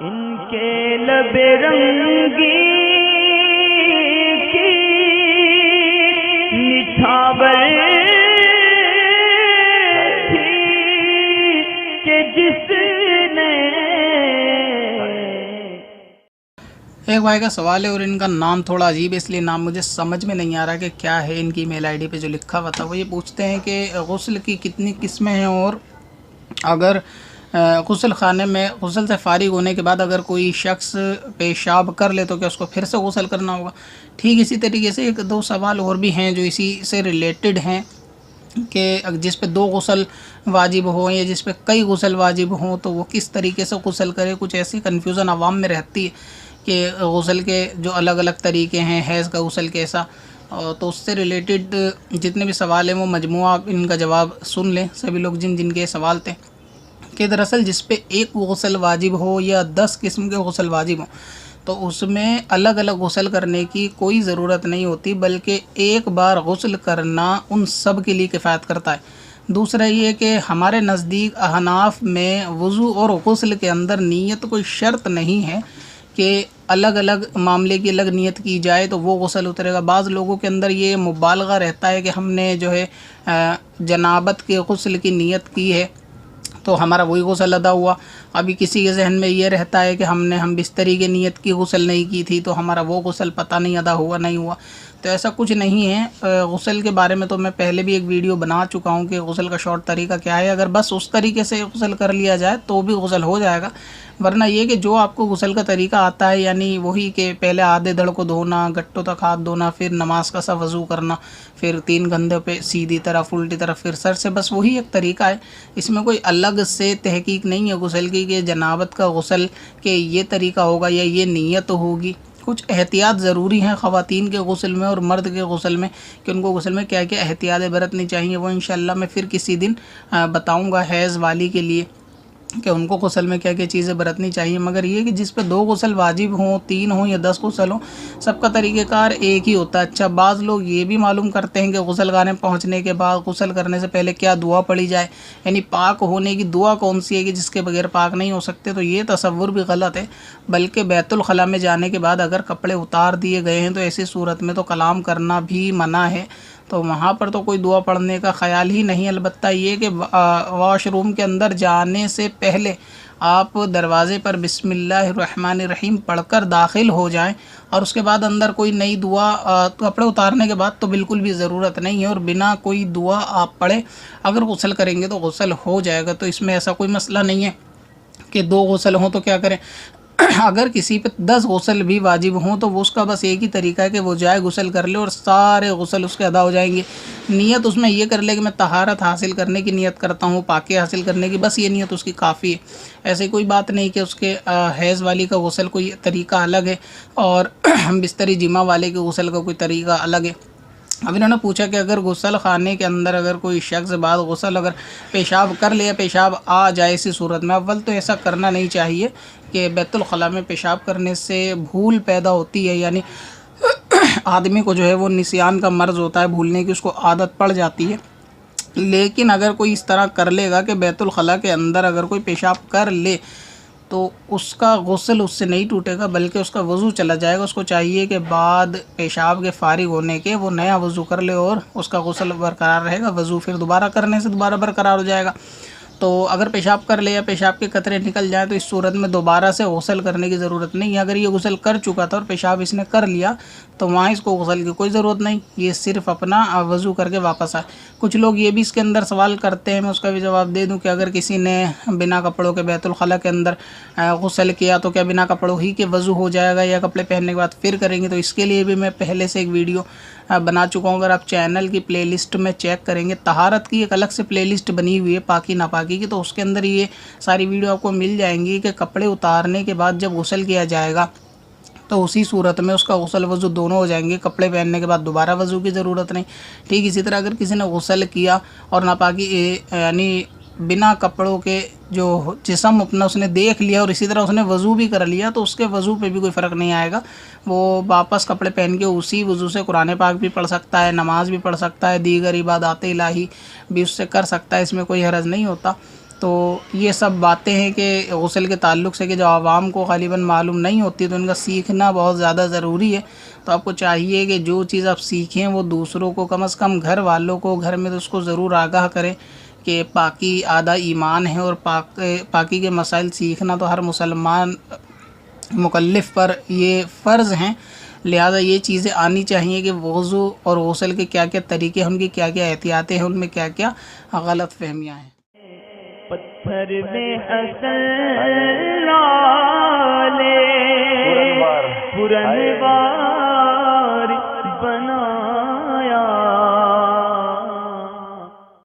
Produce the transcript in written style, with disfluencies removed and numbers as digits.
इनके लबे रंगी की निछावर थी कि जिसने। एक भाई का सवाल है और इनका नाम थोड़ा अजीब है, इसलिए नाम मुझे समझ में नहीं आ रहा कि क्या है। इनकी मेल आईडी पे जो लिखा हुआ था वो ये पूछते हैं कि गुस्ल की कितनी किस्में हैं, और अगर गुस्ल खाने में गुस्ल से फारिग होने के बाद अगर कोई शख्स पेशाब कर ले तो क्या उसको फिर से गुस्ल करना होगा। ठीक इसी तरीके से एक दो सवाल और भी हैं जो इसी से रिलेटेड हैं कि जिस पे दो गुस्ल वाजिब हो या जिस पे कई गुस्ल वाजिब हों तो वो किस तरीके से गुस्ल करे। कुछ ऐसी कन्फ्यूज़न आवाम में रहती है कि गुस्ल के जो अलग अलग तरीके हैं, हैज़ का गुस्ल कैसा, तो उससे रिलेटेड जितने भी सवाल हैं वो मजमुआ आप इनका जवाब सुन लें सभी लोग जिनके सवाल थे। कि दरअसल जिस पे एक गुस्ल वाजिब हो या 10 किस्म के गुस्ल वाजिब हो तो उसमें अलग अलग गुस्ल करने की कोई ज़रूरत नहीं होती, बल्कि एक बार गुस्ल करना उन सब के लिए किफ़ायत करता है। दूसरा ये कि हमारे नज़दीक अहनाफ में वज़ू और गुस्ल के अंदर नीयत कोई शर्त नहीं है कि अलग अलग मामले की अलग नियत की जाए तो वो गुस्ल उतरेगा। बाज़ लोगों के अंदर ये मुबालगा रहता है कि हमने जो है जनाबत के गुस्ल की नियत की है तो हमारा वही गुस्ल अदा हुआ। अभी किसी के जहन में ये रहता है कि हम बिस्तरी की नियत की गुस्ल नहीं की थी तो हमारा वो गुस्ल पता नहीं अदा हुआ नहीं हुआ। तो ऐसा कुछ नहीं है। गुस्ल के बारे में तो मैं पहले भी एक वीडियो बना चुका हूँ कि गुस्ल का शॉर्ट तरीका क्या है। अगर बस उस तरीके से गुस्ल कर लिया जाए तो भी गुस्ल हो जाएगा, वरना ये कि जो आपको गुस्ल का तरीका आता है यानी वही कि पहले आधे धड़ को धोना, गट्टों तक हाथ धोना, फिर नमाज का सा वज़ू करना, फिर 3 कंधे पे सीधी तरफ उल्टी तरफ, फिर सर से, बस वही एक तरीका है। इसमें कोई अलग से तहकीक नहीं है गुस्ल की कि जनाबत का गुस्ल के ये तरीका होगा या ये नीयत होगी। कुछ एहतियात ज़रूरी हैं ख़वातीन के गुस्ल में और मर्द के गुस्ल में कि उनको गुस्ल में क्या क्या एहतियातें बरतनी चाहिए। वो इंशाअल्लाह मैं फिर किसी दिन बताऊँगा हैज़ वाली के लिए कि उनको गुस्ल में क्या क्या चीज़ें बरतनी चाहिए। मगर ये कि जिस पे 2 गुस्ल वाजिब हों, 3 हों या 10 गुस्ल हों, सबका तरीक़ेकार एक ही होता है। अच्छा, बाज़ लोग ये भी मालूम करते हैं कि गुस्ल खाने पहुँचने के बाद गुस्ल करने से पहले क्या दुआ पढ़ी जाए, यानी पाक होने की दुआ कौन सी है कि जिसके बगैर पाक नहीं हो सकते। तो ये तसव्वुर भी गलत है। बल्कि बैतुल खला में जाने के बाद अगर कपड़े उतार दिए गए हैं तो ऐसी सूरत में तो कलाम करना भी मना है, तो वहाँ पर तो कोई दुआ पढ़ने का ख़याल ही नहीं। अलबत्ता ये कि वॉशरूम के अंदर जाने से पहले आप दरवाज़े पर बिस्मिल्लाहिर्रहमानिर्रहीम पढ़कर दाखिल हो जाएं और उसके बाद अंदर कोई नई दुआ कपड़े उतारने के बाद तो बिल्कुल भी ज़रूरत नहीं है, और बिना कोई दुआ आप पढ़े अगर गुस्ल करेंगे तो गुस्ल हो जाएगा। तो इसमें ऐसा कोई मसला नहीं है कि 2 गुस्ल हों तो क्या करें। अगर किसी पे 10 गुस्ल भी वाजिब हों तो वो उसका बस एक ही तरीका है कि वो जाए गुस्ल कर ले और सारे गुस्ल उसके अदा हो जाएंगे। नियत उसमें ये कर ले कि मैं तहारत हासिल करने की नियत करता हूँ, पाकी हासिल करने की, बस ये नियत उसकी काफ़ी है। ऐसी कोई बात नहीं कि उसके हैज़ वाली का गुस्ल कोई तरीका अलग है और बिस्तरी जिमा वाले के गुस्ल का कोई तरीका अलग है। अब इन्होंने पूछा कि अगर गुस्ल खाने के अंदर अगर कोई शख्स बाद गुस्ल अगर पेशाब कर ले या पेशाब आ जाए इसी सूरत में, अव्वल तो ऐसा करना नहीं चाहिए कि बैतुल खला में पेशाब करने से भूल पैदा होती है, यानी आदमी को जो है वो निसियान का मर्ज़ होता है, भूलने की उसको आदत पड़ जाती है। लेकिन अगर कोई इस तरह कर लेगा कि बैतुल खला के अंदर अगर कोई पेशाब कर ले तो उसका गुस्ल उससे नहीं टूटेगा बल्कि उसका वज़ू चला जाएगा। उसको चाहिए कि बाद पेशाब के फ़ारिग होने के वो नया वज़ू कर ले और उसका गुस्ल बरकरार रहेगा, वज़ू फिर दोबारा करने से दोबारा बरकरार हो जाएगा। तो अगर पेशाब कर ले या पेशाब के कतरे निकल जाए तो इस सूरत में दोबारा से गुस्ल करने की ज़रूरत नहीं है। अगर ये गुस्ल कर चुका था और पेशाब इसने कर लिया तो वहाँ इसको गुस्ल की कोई ज़रूरत नहीं, ये सिर्फ़ अपना वज़ू करके वापस आए। कुछ लोग ये भी इसके अंदर सवाल करते हैं, मैं उसका भी जवाब दे दूं कि अगर किसी ने बिना कपड़ों के बैतुल खला के अंदर गुस्ल किया तो क्या बिना कपड़ों ही के वज़ू हो जाएगा या कपड़े पहनने के बाद फिर करेंगे। तो इसके लिए भी मैं पहले से एक वीडियो बना चुका हूँ। अगर आप चैनल की प्लेलिस्ट में चेक करेंगे, तहारत की एक अलग से प्लेलिस्ट बनी हुई है पाकी नापाकी की, तो उसके अंदर ये सारी वीडियो आपको मिल जाएंगी कि कपड़े उतारने के बाद जब गुस्ल किया जाएगा तो उसी सूरत में उसका गुस्ल वज़ू दोनों हो जाएंगे। कपड़े पहनने के बाद दोबारा वज़ू की ज़रूरत नहीं। ठीक इसी तरह अगर किसी ने गुस्ल किया और नापाकी यानी बिना कपड़ों के जो जिस्म अपना उसने देख लिया और इसी तरह उसने वज़ू भी कर लिया तो उसके वज़ू पे भी कोई फ़र्क नहीं आएगा। वो वापस कपड़े पहन के उसी वज़ू से कुरान पाक भी पढ़ सकता है, नमाज भी पढ़ सकता है, दीगर इबादत इलाही भी उससे कर सकता है, इसमें कोई हरज नहीं होता। तो ये सब बातें हैं कि गुस्ल के ताल्लुक़ से कि जो आवाम को ग़ालिबन मालूम नहीं होती, तो इनका सीखना बहुत ज़्यादा ज़रूरी है। तो आपको चाहिए कि जो चीज़ आप सीखें वो दूसरों को, कम से कम घर वालों को, घर में तो उसको ज़रूर आगाह करें कि पाकी आधा ईमान है, और पाकी के मसाइल सीखना तो हर मुसलमान मुकल्लिफ़ पर ये फ़र्ज़ हैं। लिहाजा ये चीज़ें आनी चाहिए कि वज़ू और गुस्ल के क्या क्या तरीक़े हैं, उनकी क्या क्या एहतियातें हैं, उनमें क्या क्या गलत फ़हमियाँ हैं। पत्थर में हसन